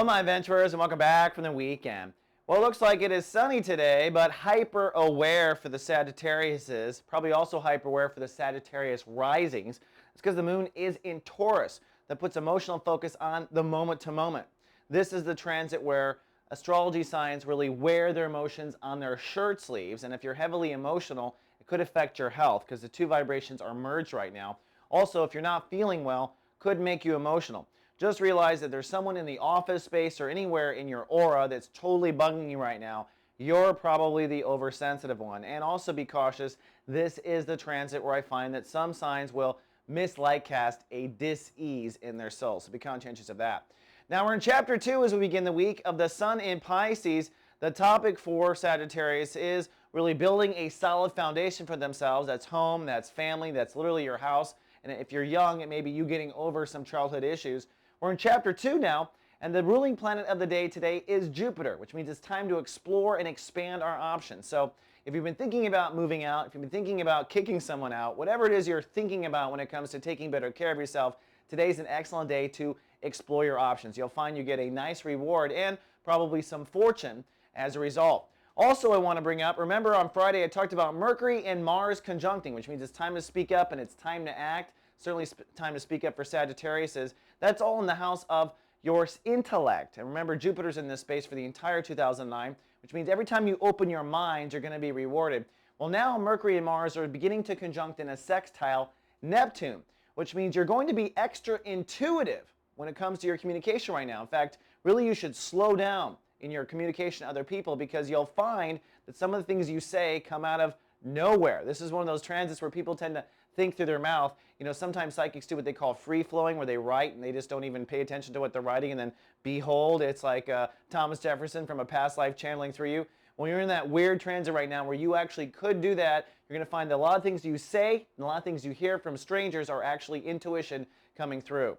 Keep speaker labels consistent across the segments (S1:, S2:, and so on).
S1: Hello, my adventurers, and welcome back from the weekend. Well, it looks like it is sunny today, but hyper aware for the Sagittariuses, probably also hyper aware for the Sagittarius risings. It's because the moon is in Taurus. That puts emotional focus on the moment to moment. This is the transit where astrology signs really wear their emotions on their shirt sleeves, and if you're heavily emotional, it could affect your health because the two vibrations are merged right now. Also, if you're not feeling well, could make you emotional. Just realize that there's someone in the office space or anywhere in your aura that's totally bugging you right now. You're probably the oversensitive one. And also be cautious, this is the transit where I find that some signs will mislightcast a dis-ease in their soul. So be conscientious of that. Now we're in chapter 2 as we begin the week of the Sun in Pisces. The topic for Sagittarius is really building a solid foundation for themselves. That's home, that's family, that's literally your house. And if you're young, it may be you getting over some childhood issues. We're in chapter 2 now, and the ruling planet of the day today is Jupiter, which means it's time to explore and expand our options. So if you've been thinking about moving out, if you've been thinking about kicking someone out, whatever it is you're thinking about when it comes to taking better care of yourself, today's an excellent day to explore your options. You'll find you get a nice reward and probably some fortune as a result. Also, I want to bring up, remember on Friday I talked about Mercury and Mars conjuncting, which means it's time to speak up and it's time to act. Certainly time to speak up for Sagittarius. That's all in the house of your intellect. And remember, Jupiter's in this space for the entire 2009, which means every time you open your mind, you're going to be rewarded. Well, now Mercury and Mars are beginning to conjunct in a sextile Neptune, which means you're going to be extra intuitive when it comes to your communication right now. In fact, really you should slow down in your communication to other people because you'll find that some of the things you say come out of nowhere. This is one of those transits where people tend to think through their mouth. You know, sometimes psychics do what they call free-flowing, where they write and they just don't even pay attention to what they're writing, and then behold, it's like Thomas Jefferson from a past life channeling through you. When you're in that weird transit right now where you actually could do that, you're going to find that a lot of things you say and a lot of things you hear from strangers are actually intuition coming through.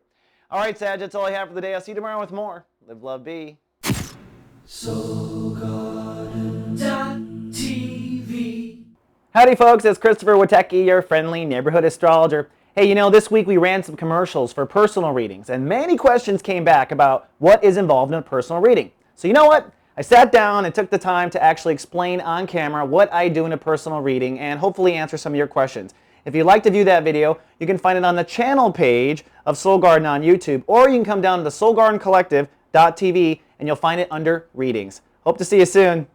S1: All right, Sag, that's all I have for the day. I'll see you tomorrow with more. Live, love, be. SoulGarden.tv. Howdy folks, it's Christopher Witecki, your friendly neighborhood astrologer. Hey, you know, this week we ran some commercials for personal readings, and many questions came back about what is involved in a personal reading. So you know what? I sat down and took the time to actually explain on camera what I do in a personal reading and hopefully answer some of your questions. If you'd like to view that video, you can find it on the channel page of Soul Garden on YouTube, or you can come down to the SoulGardenCollective.tv and you'll find it under Readings. Hope to see you soon.